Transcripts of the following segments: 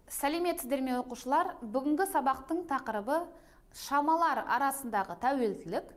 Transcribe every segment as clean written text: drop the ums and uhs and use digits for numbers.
Сәлеметсіздер ме оқушылар? Бүгінгі сабақтың тақырыбы шамалар арасындағы тәуелділік,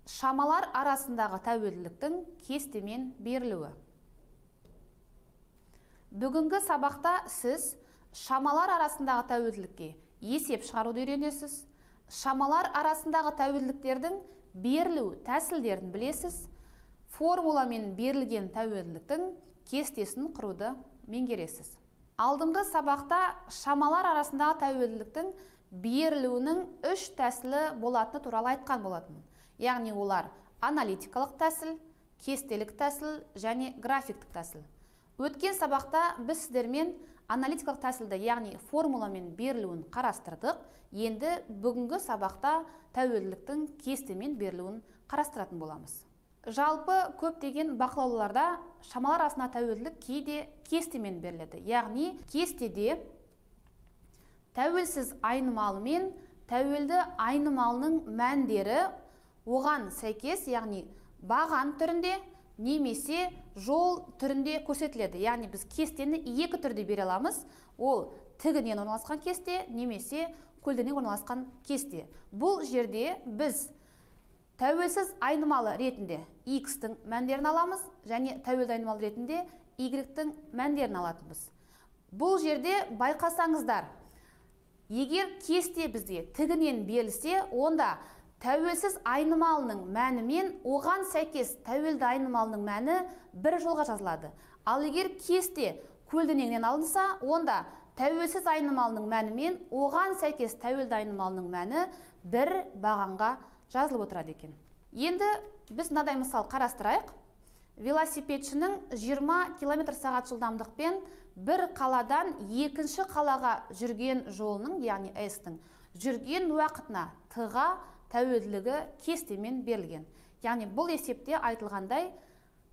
шамалар арасындағы тәуелділіктің кестемен берілуі. Бүгінгі сабақта сіз шамалар арасындағы тәуелділікке есеп шығаруды үйренесіз, шамалар арасындағы тәуелділіктердің берілу тәсілдерін білесіз, формуламен берілген тәуелділіктің кестесін құруды меңгересіз. Алдыңғы сабақта шамалар арасындағы тәуелділіктің берілуінің 3 тәсілі болатыны туралы айтқан болатынмын. Яғни олар аналитикалық тәсіл, кестелік тәсіл және графиктік тәсіл. Өткен сабақта біз сіздермен аналитикалық тәсілді, яғни формуламен берілуін қарастырдық. Енді бүгінгі сабақта тәуелділіктің кестемен берілуін қарастыратын боламыз. Жалпы көптеген бақылауларда шамалар арасында тәуелділік кейде кестемен беріледі. Яғни кестеде тәуелсіз айнымалы мен тәуелді айнымалының мәндері оған сәйкес, яғни баған түрінде немесе жол түрінде көрсетіледі. Яғни біз кестені екі түрде бере аламыз. Ол тігінен орналасқан кесте немесе көлденең орналасқан кесте. Бұл жерде біз тәуелсіз айнымалы ретінде x-тің мәндерін аламыз және тәуелді айнымалы ретінде y-тің мәндерін алатынбыз. Бұл жерде байқасаңыздар, егер кесте бізге тігінен берілсе, онда тәуелсіз айнымалының мәні мен оған сәйкес тәуелді айнымалының мәні бір жолға жазылады. Ал егер кесте көлденеңнен алынса, онда тәуелсіз айнымалының мәні мен оған сәйкес тәуелді айнымалының мәні бір бағанға жазылып отырады екен. Енді біз мынадай мысал қарастырайық. Велосипедшінің 20 км/сағ жылдамдықпен бір қаладан екінші қалаға жүрген жолының, яғни S-тің жүрген уақытына Т-ға тәуелділігі кестемен берілген. Яғни бұл есепте айтылғандай,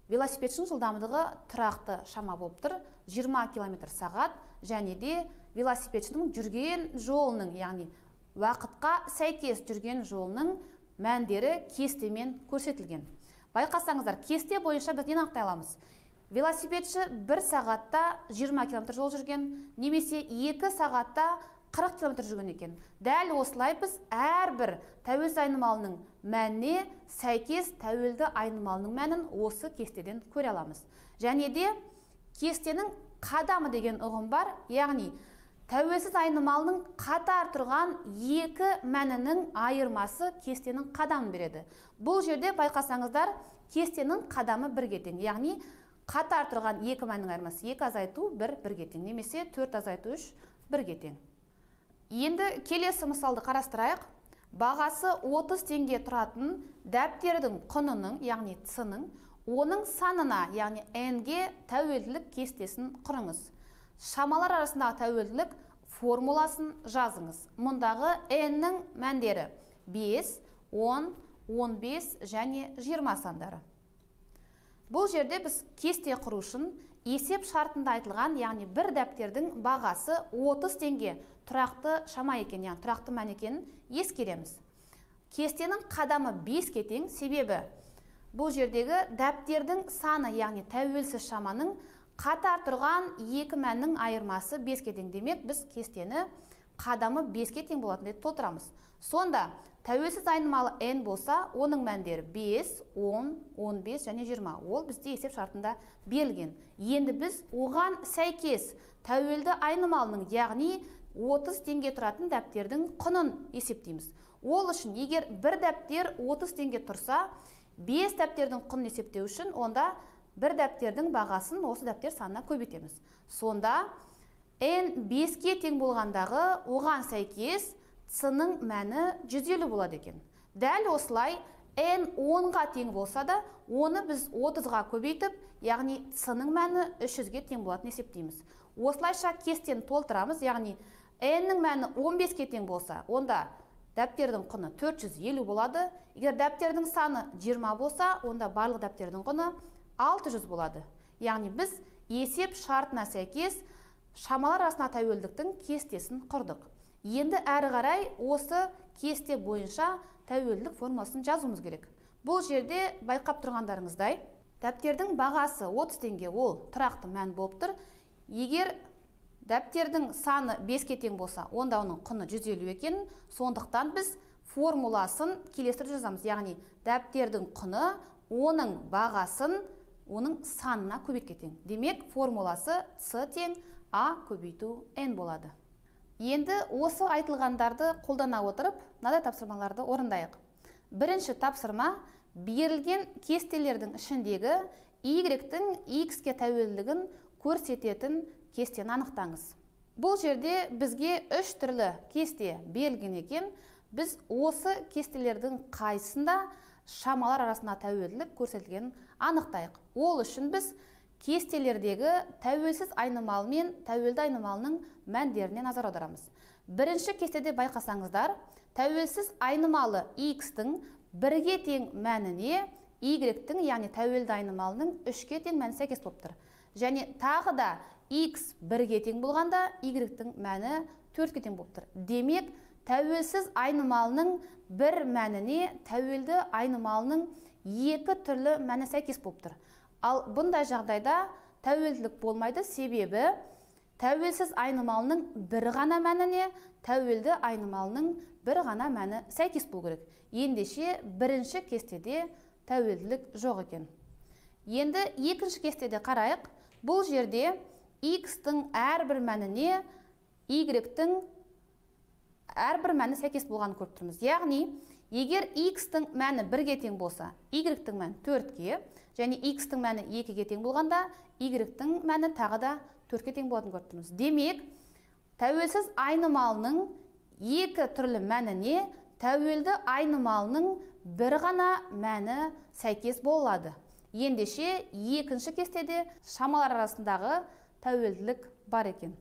велосипедшінің жылдамдығы тұрақты шама болып тұр, 20 км/сағ, және де велосипедшінің жүрген жолының, яғни уақытқа сәйкес жүрген жолының мәндері кестемен көрсетілген. Байқасаңыздар, кесте бойынша біз нені анықтай аламыз? Велосипедші 1 сағатта 20 км жол жүрген, немесе 2 сағатта 40 км жүрген екен. Дәл осылай біз әрбір тәуелсіз айнымалының мәніне сәйкес тәуелді айнымалының мәнін осы кестеден көре аламыз. Және де кестенің қадамы деген ұғым бар, яғни тәуелсіз айнымалының қатар тұрған екі мәнінің айырмасы кестенің қадамын береді. Бұл жерде байқасаңыздар, кестенің қадамы бірге тең. Яғни қатар тұрған екі мәнінің айырмасы 2 азайту 1 бірге тең, немесе 4 азайту 3 бірге тең. Енді келесі мысалды қарастырайық. Бағасы 30 теңге тұратын дәптердің құнының, яғни С-ның, оның санына, яғни n-ге тәуелділік кестесін құрыңыз. Шамалар арасындағы тәуелділік формуласын жазыңыз. Мұндағы n-нің мәндері 5, 10, 15 және 20 сандары. Бұл жерде біз кесте құру үшін есеп шартында айтылған, яғни бір дәптердің бағасы 30 теңге тұрақты шама екен, яғни тұрақты мән екенін ескереміз. Кестенің қадамы 5-ке тең, себебі бұл жердегі дәптердің саны, яғни тәуелсіз шаманың қатар тұрған екі мәннің айырмасы 5-ке тең. Демек, біз кестені қадамы 5-ке тең болатын деп толтырамыз. Сонда тәуелсіз айнымалы n болса, оның мәндері 5, 10, 15 және 20. Ол бізде есеп шартында берілген. Енді біз оған сәйкес тәуелді айнымалының, яғни 30 теңге тұратын дәптердің құнын есептейміз. Ол үшін егер бір дәптер 30 теңге тұрса, 5 дәптердің құнын есептеу үшін онда бір дәптердің бағасын осы дәптер санына көбейтеміз. Сонда n 5-ке тең болғандағы оған сәйкес С-ның мәні 150 болады екен. Дәл осылай n 10-ға тең болса да, оны біз 30-ға көбейтіп, яғни С-ның мәні 300-ге тең болатын есептейміз. Осылайша кестені толтырамыз, яғни n-нің мәні 15-ке тең болса, онда дәптердің құны 450 болады. Егер дәптердің саны 20 болса, онда барлық дәптердің құны 600 болады. Яғни біз есеп шартына сәйкес шамалар арасында тәуелділіктің кестесін құрдық. Енді әрі қарай осы кесте бойынша тәуелділік формуласын жазуымыз керек. Бұл жерде байқап тұрғандарыңыздай, дәптердің бағасы 30 теңге, ол тұрақты мән болып тұр. Егер Дәптердің саны 5-ке тең болса, онда оның құны 150 екен. Сондықтан біз формуласын келестіріп жазамыз. Яғни дәптердің құны оның бағасын оның санына көбейтке тең. Демек, формуласы С тең А көбейту N болады. Енді осы айтылғандарды қолдана отырып, мынадай тапсырмаларды орындайық. Бірінші тапсырма: берілген кестелердің ішіндегі Y-тің X-ке тәуелділігін көрсететін кестені анықтаңыз. Бұл жерде бізге 3 түрлі кесте берілген екен. Біз осы кестелердің қайсында шамалар арасында тәуелділік көрсетілгенін анықтайық. Ол үшін біз кестелердегі тәуелсіз айнымалы мен тәуелді айнымалының мәндеріне назар аударамыз. Бірінші кестеде байқасаңыздар, тәуелсіз айнымалы X-тің 1-ге тең мәніне Y-тің, яғни тәуелді айнымалының 3-ке тең мәні сәйкес болып тұр. Және тағы да X 1-ге тең болғанда Y-тің мәні 4-ке тең болып тұр. Демек, тәуелсіз айнымалының бір мәніне тәуелді айнымалының 2 түрлі мәні сәйкес болып тұр. Ал бұндай жағдайда тәуелділік болмайды, себебі тәуелсіз айнымалының бір ғана мәніне тәуелді айнымалының бір ғана мәні сәйкес болу керек. Ендеше бірінші кестеде тәуелділік жоқ екен. Енді екінші кестеде қарайық. Бұл жерде X-тің әрбір мәніне Y-тің әрбір мәні сәйкес болғанын көріп тұрмыз. Яғни, егер X-тің мәні 1-ге тең болса, Y-тің мәні 4-ге, және X-тің мәні 2-ге тең болғанда, Y-тің мәні тағы да 4-ге тең болатынын көріп тұрмыз. Демек, тәуелсіз айнымалының 2 түрлі мәніне тәуелді айнымалының бір ғана мәні сәйкес болады. Ендеше, екінші кестеде шамалар арасындағы тәуелділік бар екен.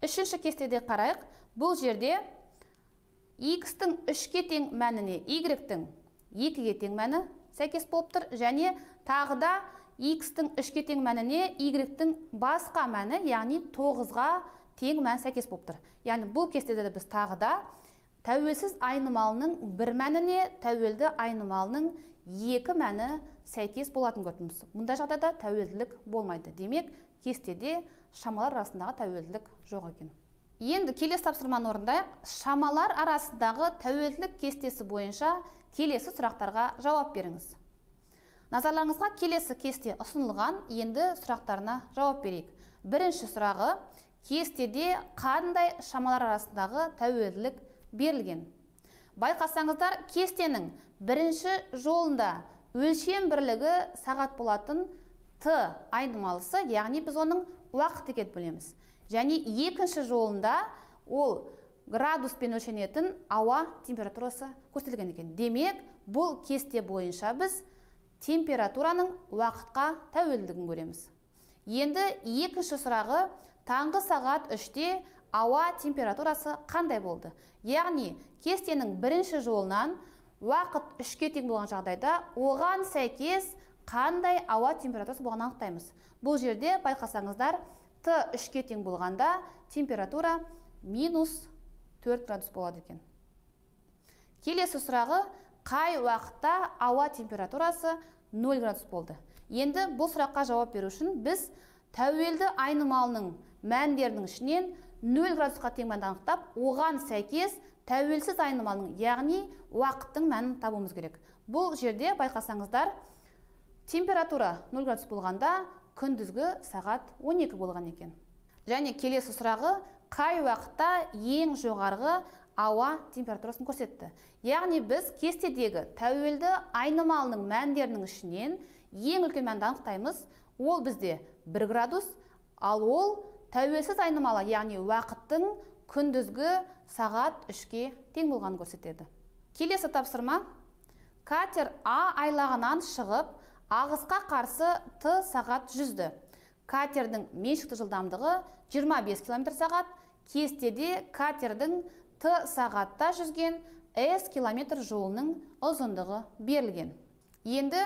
Үшінші кестеде қарайық. Бұл жерде X-тің 3-ке тең мәніне Y-тің 2-ге тең мәні сәйкес болып тұр, және тағы да X-тің 3-ке тең мәніне Y-тің басқа мәні, яғни 9-ға тең мәні сәйкес болып тұр. Яғни бұл кестеде біз тағы да тәуелсіз айнымалының бір мәніне тәуелді айнымалының 2 мәні сәйкес болатын көрдіңіз. Мұндай жағдайда тәуелділік болмайды. Демек, кестеде шамалар арасындағы тәуелділік жоқ екен. Енді келесі тапсырманы орындайық. Шамалар арасындағы тәуелділік кестесі бойынша келесі сұрақтарға жауап беріңіз. Назарларыңызға келесі кесте ұсынылған, енді сұрақтарына жауап берейік. Бірінші сұрағы: кестеде қандай шамалар арасындағы тәуелділік берілген? Байқасаңыздар, кестенің бірінші жолында өлшем бірлігі сағат болатын Т айнымалысы, яғни біз оның уақыт екенін білеміз. Және екінші жолында ол градуспен өлшенетін ауа температурасы көрсетілген екен. Демек, бұл кесте бойынша біз температураның уақытқа тәуелділігін көреміз. Енді екінші сұрағы: таңғы сағат 3-те ауа температурасы қандай болды? Яғни, кестенің бірінші жолынан уақыт 3-ке тең болған жағдайда оған сәйкес қандай ауа температурасы болғанын анықтаймыз. Бұл жерде байқасаңыздар, Т 3-ке тең болғанда температура -4 градус болады екен. Келесі сұрағы: қай уақытта ауа температурасы 0 градус болды? Енді бұл сұраққа жауап беру үшін біз тәуелді айнымалының мәндерінің ішінен 0 градусқа тең мәнді анықтап, оған сәйкес тәуелсіз айнымалының, яғни уақыттың мәнін табуымыз керек. Бұл жерде байқасаңыздар, температура 0 градус болғанда күндізгі сағат 12 болған екен. Және келесі сұрағы: қай уақытта ең жоғарғы ауа температурасын көрсетті? Яғни біз кестедегі тәуелді айнымалының мәндерінің ішінен ең үлкен мәнді анықтаймыз. Ол бізде 1 градус, ал ол тәуелсіз айнымалы, яғни уақыттың күндізгі сағат 3-ке тең болғанын көрсетеді. Келесі тапсырма: катер А айлағынан шығып, ағысқа қарсы Т сағат жүзді. Катердің меншікті жылдамдығы 25 км/сағат. Кестеде катердің Т сағатта жүзген S км жолының ұзындығы берілген. Енді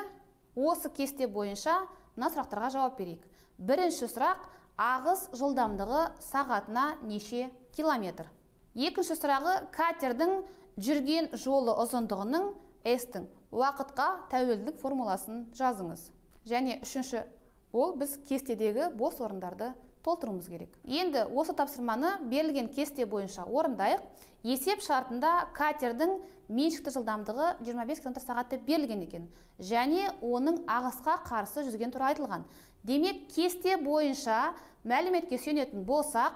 осы кесте бойынша мына сұрақтарға жауап берейік. Бірінші сұрақ: ағыс жылдамдығы сағатына неше километр? Екінші сұрағы: катердің жүрген жолы ұзындығының S-тің уақытқа тәуелділік формуласын жазыңыз. Және үшінші, ол біз кестедегі бос орындарды толтыруымыз керек. Енді осы тапсырманы берілген кесте бойынша орындайық. Есеп шартында катердің меншікті жылдамдығы 25 км/сағат деп берілген екен. Және оның ағысқа қарсы жүзген туралы айтылған. Демек, кесте бойынша мәліметке сүйенетін болсақ,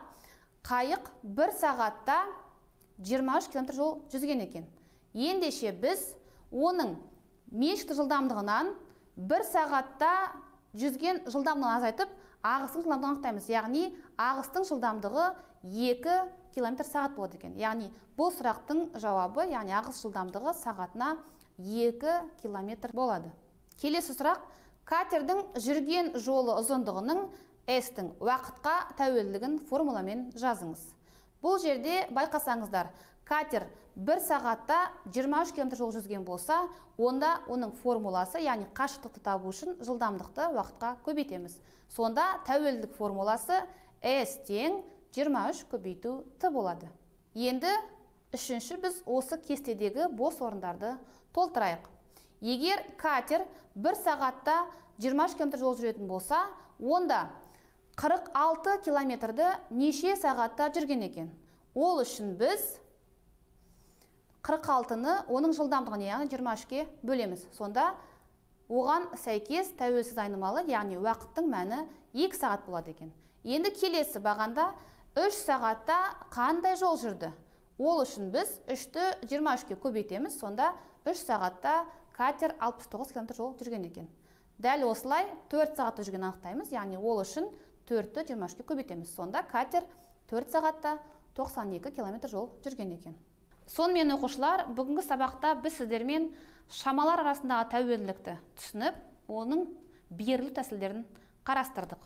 қайық 1 сағатта 23 км жол жүзген екен. Ендеше біз оның меншікті жылдамдығынан 1 сағатта жүзген жылдамдығын азайтып, ағыстың жылдамдығын анықтаймыз. Яғни, ағыстың жылдамдығы 2 км/сағат болады екен. Яғни, бұл сұрақтың жауабы, яғни ағыс жылдамдығы сағатына 2 км болады. Келесі сұрақ, катердің жүрген жолы ұзындығының S-тің уақытқа тәуелділігін формуламен жазыңыз. Бұл жерде байқасаңыздар, катер 1 сағатта 23 км жол жүзген болса, онда оның формуласы, яғни қашықтықты табу үшін жылдамдықты уақытқа көбейтеміз. Сонда тәуелділік формуласы S тең 23 көбейту Т болады. Енді үшінші біз осы кестедегі бос орындарды толтырайық. Егер катер 1 сағатта 23 км жол жүретін болса, онда 46 километрді неше сағатта жүрген екен? Ол үшін біз 46-ны оның жылдамдығын, яғни 23-ке бөлеміз. Сонда оған сәйкес тәуелсіз айнымалы, яғни уақыттың мәні 2 сағат болады екен. Енді келесі бағанда 3 сағатта қандай жол жүрді? Ол үшін біз 3-ті 23-ке көбейтеміз. Сонда 3 сағатта катер 69 км жол жүрген екен. Дәл осылай 4 сағатта жүрген анықтаймыз. Яғни ол үшін 4-ті 23-ке көбейтеміз. Сонда катер 4 сағатта 92 км жол жүрген екен. Сонымен оқушылар, бүгінгі сабақта біз сіздермен шамалар арасындағы тәуелділікті түсініп, оның берілу тәсілдерін қарастырдық.